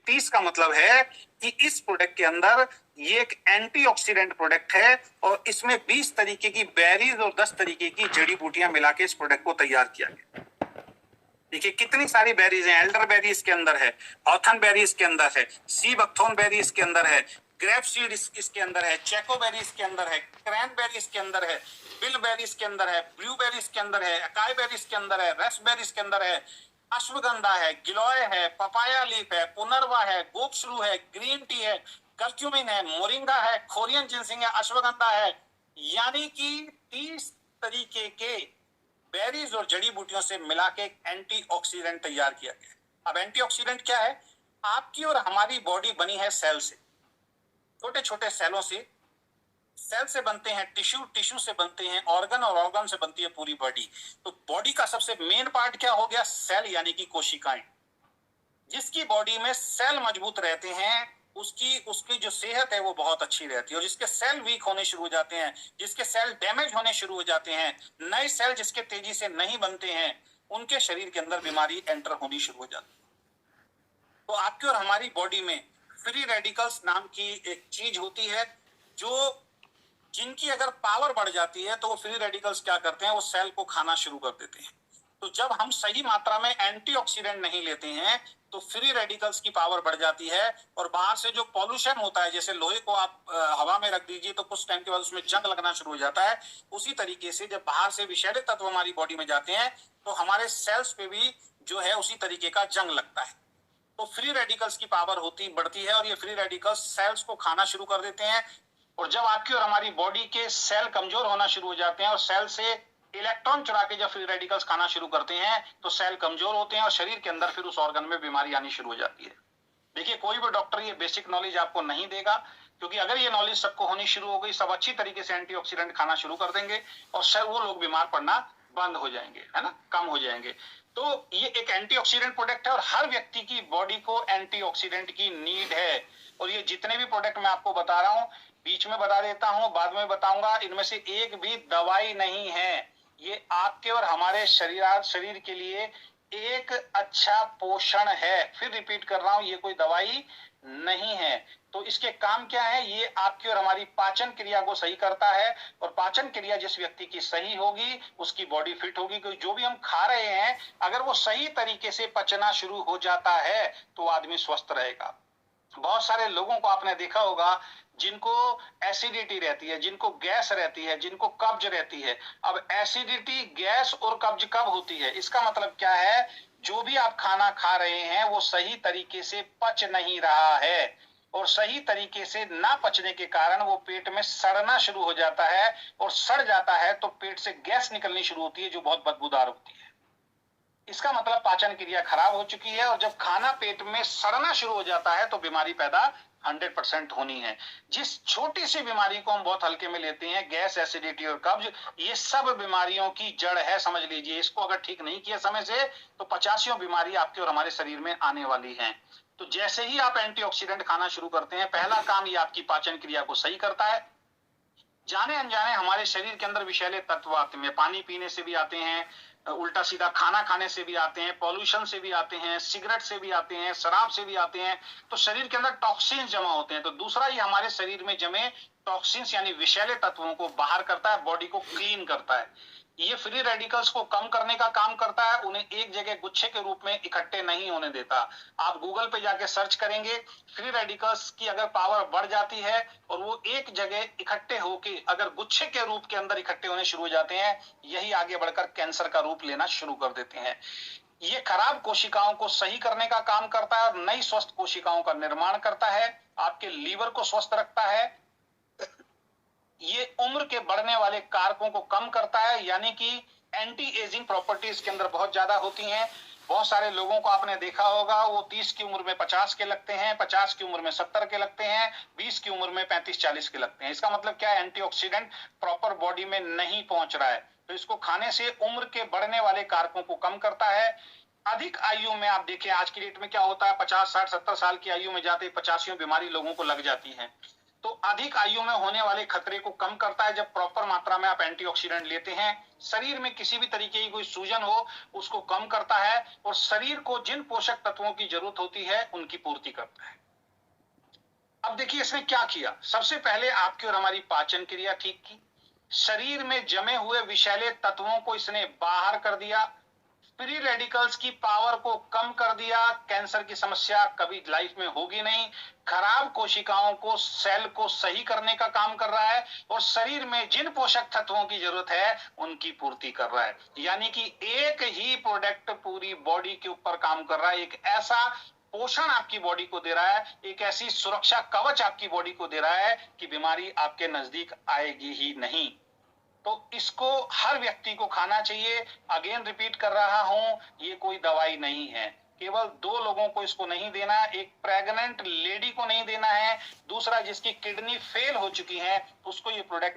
30 का मतलब है कि इस प्रोडक्ट के अंदर ये एक एंटीऑक्सीडेंट प्रोडक्ट है और इसमें 20 तरीके की बेरीज और 10 तरीके की जड़ी बूटियां मिला के इस प्रोडक्ट को तैयार किया गया। देखिए कितनी सारी बेरीज हैं, एल्डर बेरी इसके अंदर है, ऑथन बेरी इसके अंदर है, सी बकथोन बेरी इसके अंदर है, ग्रेप सीड इसके अंदर है, चेको बेरी इसके अंदर है, क्रैन बेरी इसके अंदर है, बिल बेरी इसके अंदर है, ब्लू बेरी इसके अंदर है, अकाई बेरी इसके अंदर है, रसबेरी इसके अंदर है, अश्वगंधा है, गिलोय है, पपाया लीफ है, पुनर्वा है, गोपसरू है, ग्रीन टी है, कर्क्यूमिन है, मोरिंगा है, कोरियन जिनसिंग है, अश्वगंधा है। यानी कि 30 तरीके के बेरीज और जड़ी बूटियों से मिला के एक एंटीऑक्सीडेंट तैयार किया गया। अब एंटीऑक्सीडेंट क्या है? आपकी और हमारी बॉडी बनी है सेल से, छोटे छोटे सेलों से। सेल से बनते हैं टिश्यू, टिश्यू से बनते हैं ऑर्गन और ऑर्गन से बनती है पूरी बॉडी। तो बॉडी का सबसे मेन पार्ट क्या हो गया? सेल, यानी कि कोशिकाएं। जिसकी बॉडी में सेल मजबूत रहते हैं उसकी जो सेहत है वो बहुत अच्छी रहती है। और जिसके सेल वीक होने शुरू हो जाते हैं, जिसके सेल डैमेज होने शुरू हो जाते हैं, नए सेल जिसके तेजी से नहीं बनते हैं, उनके शरीर के अंदर बीमारी एंटर होनी शुरू हो जाती है। तो आपकी और हमारी बॉडी में फ्री रेडिकल्स नाम की एक चीज होती है, जो जिनकी अगर पावर बढ़ जाती है तो वो फ्री रेडिकल्स क्या करते हैं? वो सेल को खाना शुरू कर देते हैं। तो जब हम सही मात्रा में एंटीऑक्सीडेंट नहीं लेते हैं तो फ्री रेडिकल्स की पावर बढ़ जाती है और बाहर से जो पॉल्यूशन होता है, जैसे लोहे को आप हवा में रख दीजिए तो कुछ टाइम के बाद उसमें जंग लगना शुरू हो जाता है, उसी तरीके से जब बाहर से विषैले तत्व हमारी बॉडी में जाते हैं तो हमारे सेल्स पे भी जो है उसी तरीके का जंग लगता है। तो फ्री रेडिकल्स की पावर बढ़ती है और ये फ्री रेडिकल्स सेल्स को खाना शुरू कर देते हैं। और जब आपकी और हमारी बॉडी के सेल कमजोर होना शुरू हो जाते हैं और सेल से इलेक्ट्रॉन चुरा के जब फ्री रेडिकल्स खाना शुरू करते हैं तो सेल कमजोर होते हैं और शरीर के अंदर फिर उस ऑर्गन में बीमारी आनी शुरू हो जाती है। देखिए कोई भी डॉक्टर ये बेसिक नॉलेज आपको नहीं देगा, क्योंकि अगर ये नॉलेज सबको होनी शुरू हो गई, सब अच्छी तरीके से एंटीऑक्सीडेंट खाना शुरू कर देंगे और वो लोग बीमार पड़ना बंद हो जाएंगे, है ना, कम हो जाएंगे। तो ये एक एंटीऑक्सीडेंट प्रोडक्ट है और हर व्यक्ति की बॉडी को एंटीऑक्सीडेंट की नीड है। और ये जितने भी प्रोडक्ट मैं आपको बता रहा हूं, बीच में बता देता हूं, बाद में बताऊंगा, इनमें से एक भी दवाई नहीं है। ये आपके और हमारे शरीर के लिए एक अच्छा पोषण है। फिर रिपीट कर रहा हूं, ये कोई दवाई नहीं है। तो इसके काम क्या है? ये आपकी और हमारी पाचन क्रिया को सही करता है और पाचन क्रिया जिस व्यक्ति की सही होगी उसकी बॉडी फिट होगी, क्योंकि जो भी हम खा रहे हैं अगर वो सही तरीके से पचना शुरू हो जाता है तो आदमी स्वस्थ रहेगा। बहुत सारे लोगों को आपने देखा होगा जिनको एसिडिटी रहती है, जिनको गैस रहती है, जिनको कब्ज रहती है। अब एसिडिटी, गैस और कब्ज कब होती है? इसका मतलब क्या है? जो भी आप खाना खा रहे हैं वो सही तरीके से पच नहीं रहा है और सही तरीके से ना पचने के कारण वो पेट में सड़ना शुरू हो जाता है और सड़ जाता है तो पेट से गैस निकलनी शुरू होती है जो बहुत बदबूदार होती है। इसका मतलब पाचन क्रिया खराब हो चुकी है और जब खाना पेट में सड़ना शुरू हो जाता है तो बीमारी पैदा 100% होनी है। जिस छोटी सी बीमारी को हम बहुत हल्के में लेते हैं, गैस, एसिडिटी और कब्ज, ये सब बीमारियों की जड़ है, समझ लीजिए। इसको अगर ठीक नहीं किया समय से तो 50 बीमारी आपके और हमारे शरीर में आने वाली है। तो जैसे ही आप एंटीऑक्सीडेंट खाना शुरू करते हैं, पहला काम ये आपकी पाचन क्रिया को सही करता है। जाने अनजाने हमारे शरीर के अंदर विषैले तत्व आते हैं, पानी पीने से भी आते हैं, उल्टा सीधा खाना खाने से भी आते हैं, पॉल्यूशन से भी आते हैं, सिगरेट से भी आते हैं, शराब से भी आते हैं। तो शरीर के अंदर टॉक्सिन्स जमा होते हैं। तो दूसरा, ये हमारे शरीर में जमे टॉक्सिन्स यानी विषैले तत्वों को बाहर करता है, बॉडी को क्लीन करता है। ये फ्री रेडिकल्स को कम करने का काम करता है, उन्हें एक जगह गुच्छे के रूप में इकट्ठे नहीं होने देता। आप गूगल पे जाके सर्च करेंगे, फ्री रेडिकल्स की अगर पावर बढ़ जाती है और वो एक जगह इकट्ठे होके अगर गुच्छे के रूप के अंदर इकट्ठे होने शुरू हो जाते हैं, यही आगे बढ़कर कैंसर का रूप लेना शुरू कर देते हैं। ये खराब कोशिकाओं को सही करने का काम करता है और नई स्वस्थ कोशिकाओं का निर्माण करता है, आपके लीवर को स्वस्थ रखता है। ये उम्र के बढ़ने वाले कारकों को कम करता है, यानी कि एंटी एजिंग प्रॉपर्टीज के अंदर बहुत ज्यादा होती हैं। बहुत सारे लोगों को आपने देखा होगा, वो 30 की उम्र में 50 के लगते हैं, 50 की उम्र में 70 के लगते हैं, 20 की उम्र में 35-40 के लगते हैं। इसका मतलब क्या है? एंटीऑक्सीडेंट प्रॉपर बॉडी में नहीं पहुंच रहा है। तो इसको खाने से उम्र के बढ़ने वाले कारकों को कम करता है। अधिक आयु में आप देखें आज की डेट में क्या होता है, 50, 60, 70 साल की आयु में जाते 85 बीमारी लोगों को लग जाती है। तो अधिक आयु में होने वाले खतरे को कम करता है जब प्रॉपर मात्रा में आप एंटीऑक्सीडेंट लेते हैं। शरीर में किसी भी तरीके की कोई सूजन हो उसको कम करता है और शरीर को जिन पोषक तत्वों की जरूरत होती है उनकी पूर्ति करता है। अब देखिए इसने क्या किया, सबसे पहले आपकी और हमारी पाचन क्रिया ठीक की, शरीर में जमे हुए विषैले तत्वों को इसने बाहर कर दिया, फ्री रेडिकल्स की पावर को कम कर दिया, कैंसर की समस्या कभी लाइफ में होगी नहीं, खराब कोशिकाओं को सेल को सही करने का काम कर रहा है और शरीर में जिन पोषक तत्वों की जरूरत है उनकी पूर्ति कर रहा है। यानी कि एक ही प्रोडक्ट पूरी बॉडी के ऊपर काम कर रहा है, एक ऐसा पोषण आपकी बॉडी को दे रहा है, एक ऐसी सुरक्षा कवच आपकी बॉडी को दे रहा है कि बीमारी आपके नजदीक आएगी ही नहीं। तो इसको हर व्यक्ति को खाना चाहिए। अगेन रिपीट कर रहा हूं, ये कोई दवाई नहीं है, केवल 2 लोगों को इसको नहीं देना, एक प्रेग्नेंट लेडी को नहीं देना है, दूसरा जिसकी किडनी फेल हो चुकी है उसको ये प्रोडक्ट